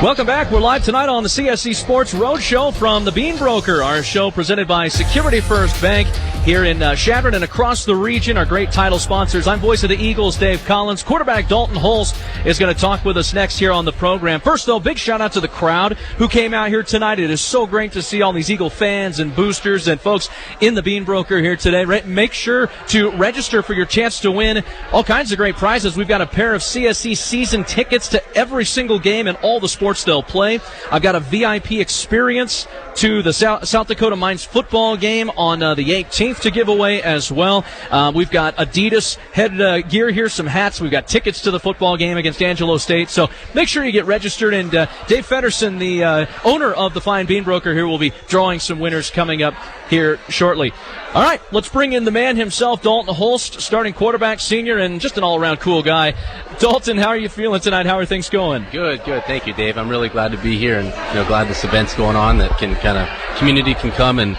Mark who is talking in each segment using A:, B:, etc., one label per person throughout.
A: Welcome back. We're live tonight on the CSC Sports Road Show from the Bean Broker, our show presented by Security First Bank here in Chadron and across the region. Our great title sponsors. I'm voice of the Eagles, Dave Collins. Quarterback Dalton Holst is going to talk with us next here on the program. First, though, big shout out to the crowd who came out here tonight. It is so great to see all these Eagle fans and boosters and folks in the Bean Broker here today. Make sure to register for your chance to win all kinds of great prizes. We've got a pair of CSC season tickets to every single game and all the sports they'll play. I've got a VIP experience to the South Dakota Mines football game on the 18th to give away as well. We've got Adidas head gear here, some hats. We've got tickets to the football game against Angelo State. So make sure you get registered. And Dave Feddersen, the owner of the Fine Bean Broker here, will be drawing some winners coming up here shortly. All right, let's bring in the man himself, Dalton Holst, starting quarterback, senior, and just an all-around cool guy. Dalton, how are you feeling tonight? How are things going?
B: Good. Thank you, Dave. I'm really glad to be here, and glad this event's going on. That can community can come and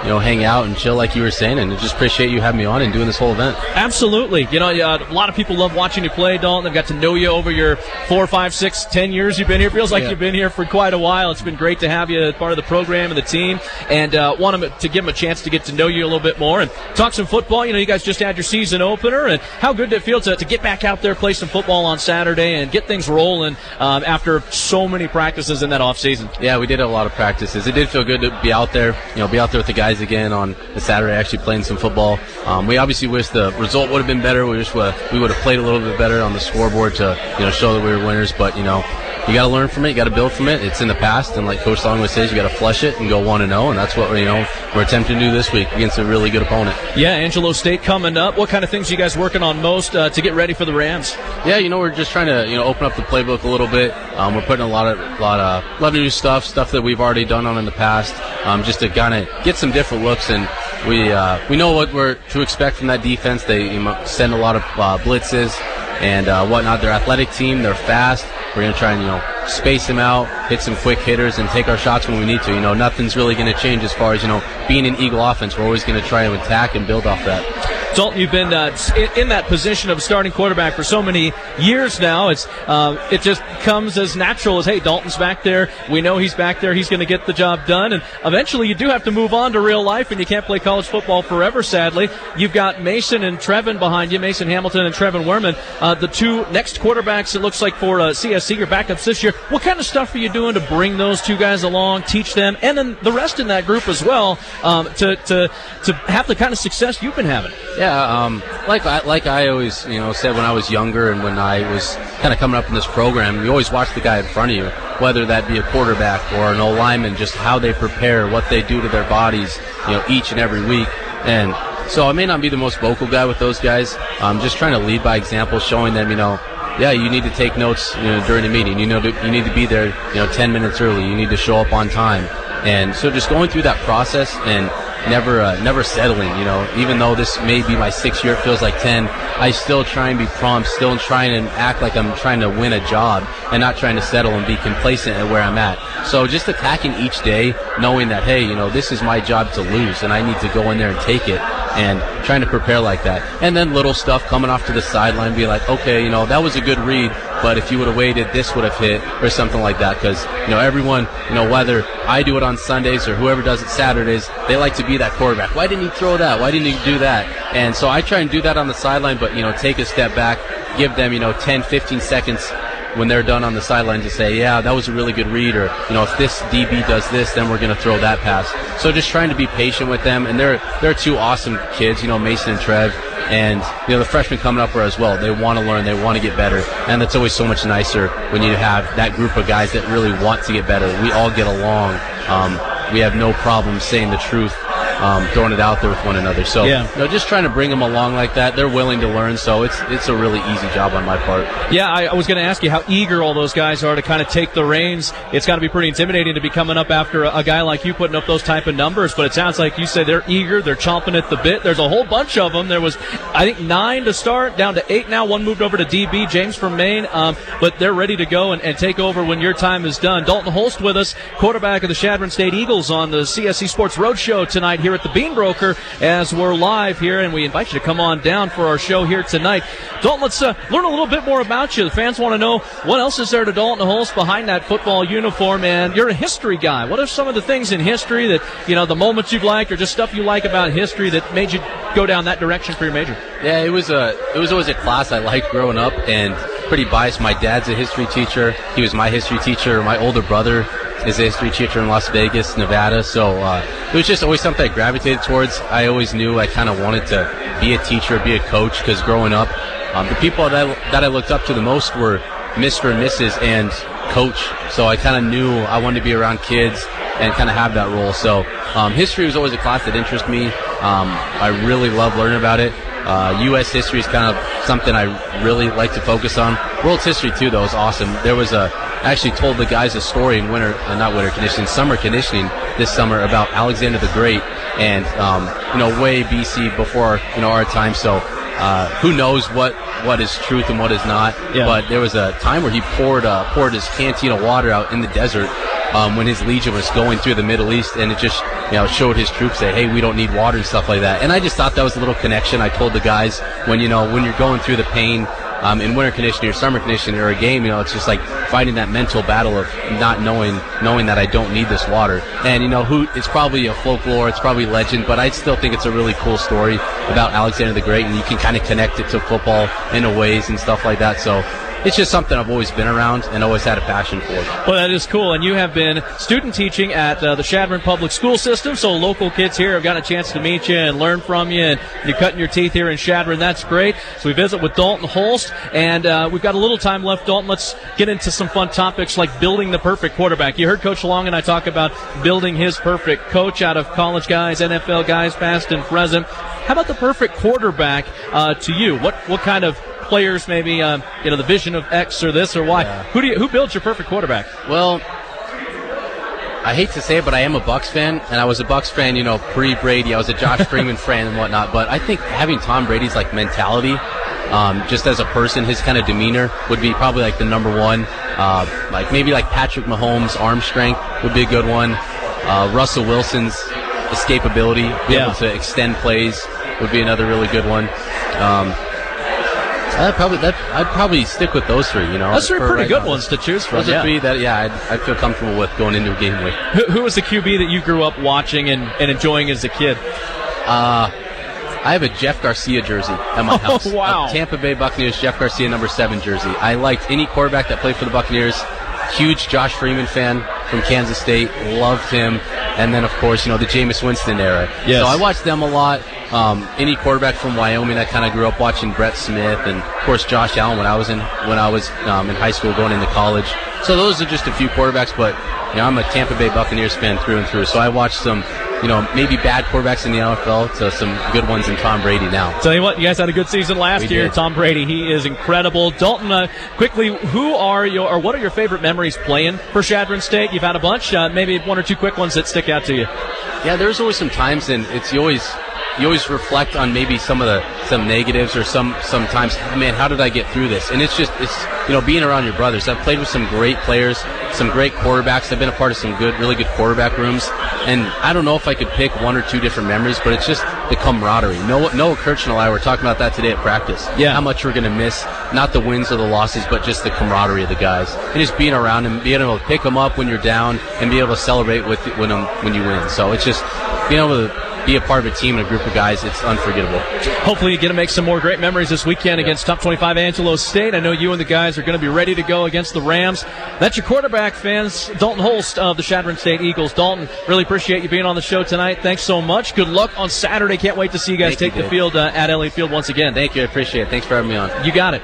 B: hang out and chill like you were saying, and I just appreciate you having me on and doing this whole event.
A: Absolutely. A lot of people love watching you play, Dalton. They've got to know you over your 4, 5, 6, 10 years you've been here. Feels like you've been here for quite a while. It's been great to have you as part of the program and the team, and want to give them a chance to get to know you a little bit more and talk some football. You guys just had your season opener, and how good did it feel to get back out there, play some football on Saturday, and get things rolling after so many practices in that off season?
B: Yeah, we did have a lot of practices. It did feel good to be out there, with the guys again on the Saturday, actually playing some football. We obviously wish the result would have been better. We wish we would have played a little bit better on the scoreboard to show that we were winners. But you got to learn from it. You got to build from it. It's in the past, and like Coach Longwood says, you got to flush it and go 1-0, and that's what we're attempting to do this week against a really good opponent.
A: Yeah, Angelo State coming up. What kind of things are you guys working on most to get ready for the Rams?
B: Yeah, we're just trying to open up the playbook a little bit. We're putting a lot of new stuff that we've already done in the past, just to kind of get some different looks. And we know what we're to expect from that defense. They send a lot of blitzes and whatnot. They're an athletic team. They're fast. We're going to try and, space them out, hit some quick hitters, and take our shots when we need to. Nothing's really going to change as far as, being an Eagle offense. We're always going to try to attack and build off that.
A: Dalton, you've been in that position of starting quarterback for so many years now. It just comes as natural as, hey, Dalton's back there. We know he's back there. He's going to get the job done. And eventually you do have to move on to real life, and you can't play college football forever, sadly. You've got Mason and Trevin behind you, Mason Hamilton and Trevin Werman, the two next quarterbacks, it looks like, for CSC, your backups this year. What kind of stuff are you doing to bring those two guys along, teach them, and then the rest in that group as well, to have the kind of success you've been having?
B: Yeah, like I always said when I was younger and when I was kind of coming up in this program, you always watch the guy in front of you, whether that be a quarterback or an O-lineman, just how they prepare, what they do to their bodies, each and every week. And so I may not be the most vocal guy with those guys. I'm just trying to lead by example, showing them, you need to take notes during the meeting. You need to be there 10 minutes early. You need to show up on time. And so just going through that process and never settling, even though this may be my 6th year, it feels like 10, I still try and be prompt, still trying to act like I'm trying to win a job and not trying to settle and be complacent at where I'm at. So just attacking each day, knowing that, hey, this is my job to lose and I need to go in there and take it, and trying to prepare like that. And then little stuff coming off to the sideline, be like, okay, that was a good read, but if you would have waited, this would have hit, or something like that. Because, everyone, whether I do it on Sundays or whoever does it Saturdays, they like to be that quarterback. Why didn't he throw that? Why didn't he do that? And so I try and do that on the sideline, but, take a step back, give them, 10, 15 seconds when they're done on the sideline to say, yeah, that was a really good read, or, if this DB does this, then we're going to throw that pass. So just trying to be patient with them, and they're two awesome kids, Mason and Trev, and, the freshmen coming up as well. They want to learn, they want to get better, and that's always so much nicer when you have that group of guys that really want to get better. We all get along. We have no problem saying the truth, throwing it out there with one another. So, just trying to bring them along like that. They're willing to learn, so it's a really easy job on my part.
A: Yeah, I was going to ask you how eager all those guys are to kind of take the reins. It's got to be pretty intimidating to be coming up after a guy like you putting up those type of numbers, but it sounds like you said they're eager, they're chomping at the bit. There's a whole bunch of them. There was, I think, 9 to start, down to 8 now. One moved over to DB, James from Maine, but they're ready to go and take over when your time is done. Dalton Holst with us, quarterback of the Chadron State Eagles on the CSC Sports Road Show tonight here here at the Bean Broker as we're live here, and we invite you to come on down for our show here tonight. Dalton, let's learn a little bit more about you. The fans want to know what else is there to Dalton Holst behind that football uniform, and you're a history guy. What are some of the things in history that, the moments you've liked or just stuff you like about history that made you go down that direction for your major?
B: Yeah, it was always a class I liked growing up, and pretty biased. My dad's a history teacher. He was my history teacher. My older brother is a history teacher in Las Vegas, Nevada. So it was just always something I gravitated towards. I always knew I kind of wanted to be a teacher, be a coach, because growing up, the people that I looked up to the most were Mr. and Mrs. and Coach. So I kind of knew I wanted to be around kids and kind of have that role. So history was always a class that interested me. I really love learning about it. U.S. history is kind of something I really like to focus on. World history, too, though, is awesome. I actually told the guys a story in summer conditioning this summer about Alexander the Great and, way BC before, our time. So who knows what is truth and what is not. Yeah. But there was a time where he poured his canteen of water out in the desert when his legion was going through the Middle East, and it just showed his troops that, hey, we don't need water and stuff like that. And I just thought that was a little connection. I told the guys when you're going through the pain in winter conditioning or summer conditioning or a game, it's just like fighting that mental battle of not knowing that I don't need this water. And it's probably a folklore, it's probably legend, but I still think it's a really cool story about Alexander the Great, and you can kind of connect it to football in a ways and stuff like that. So it's just something I've always been around and always had a passion for.
A: Well, that is cool. And you have been student teaching at the Chadron Public School System, so local kids here have gotten a chance to meet you and learn from you, and you're cutting your teeth here in Chadron. That's great. So we visit with Dalton Holst, and we've got a little time left. Dalton, let's get into some fun topics like building the perfect quarterback. You heard Coach Long and I talk about building his perfect coach out of college guys, NFL guys, past and present. How about the perfect quarterback to you? What kind of players, maybe the vision of X or this or Y? Yeah. Who builds your perfect quarterback?
B: Well, I hate to say it, but I am a Bucs fan, and I was a Bucs fan, pre-Brady. I was a Josh Freeman fan and whatnot. But I think having Tom Brady's mentality, just as a person, his kind of demeanor would be probably the number one. Maybe Patrick Mahomes' arm strength would be a good one. Russell Wilson's escapability, able to extend plays would be another really good one. I'd probably stick with those three.
A: Those three pretty good ones to choose from.
B: Those are three that I'd feel comfortable with going into a game with.
A: Who was the QB that you grew up watching and enjoying as a kid?
B: I have a Jeff Garcia jersey at my house.
A: Oh, wow.
B: A Tampa Bay Buccaneers Jeff Garcia number 7 jersey. I liked any quarterback that played for the Buccaneers. Huge Josh Freeman fan from Kansas State. Loved him. And then, of course, the Jameis Winston era.
A: Yes.
B: So I watched them a lot. Any quarterback from Wyoming, I kind of grew up watching Brett Smith and, of course, Josh Allen when I was in high school going into college. So those are just a few quarterbacks, but I'm a Tampa Bay Buccaneers fan through and through. So I watched some, maybe bad quarterbacks in the NFL to some good ones in Tom Brady now.
A: Tell you what, you guys had a good season last year. Tom Brady, he is incredible. Dalton, quickly, what are your favorite memories playing for Chadron State? You've had a bunch, maybe one or two quick ones that stick out to you.
B: Yeah, there's always some times, and you always reflect on maybe some negatives or sometimes, man, how did I get through this? And it's being around your brothers. I've played with some great players, some great quarterbacks. I've been a part of some really good quarterback rooms. And I don't know if I could pick one or two different memories, but it's just the camaraderie. Noah Kirchner and I were talking about that today at practice.
A: Yeah.
B: How much we're going to miss, not the wins or the losses, but just the camaraderie of the guys. And just being around them, being able to pick them up when you're down and be able to celebrate when you win. So it's just being able to be a part of a team and a group of guys, it's unforgettable.
A: Hopefully you get to make some more great memories this weekend against top 25 Angelo State. I know you and the guys are going to be ready to go against the Rams. That's your quarterback, fans. Dalton Holst of the Chadron State Eagles. Dalton, really appreciate you being on the show tonight. Thanks so much. Good luck on Saturday. Can't wait to see you guys take the field at Elliott Field once again.
B: Thank you. I appreciate it. Thanks for having me on.
A: You got it.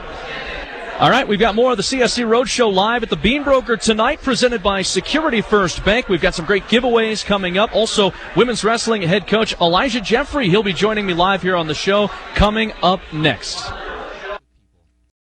A: All right, we've got more of the CSC Road Show live at the Bean Broker tonight, presented by Security First Bank. We've got some great giveaways coming up. Also, women's wrestling head coach Elijah Jeffrey. He'll be joining me live here on the show coming up next.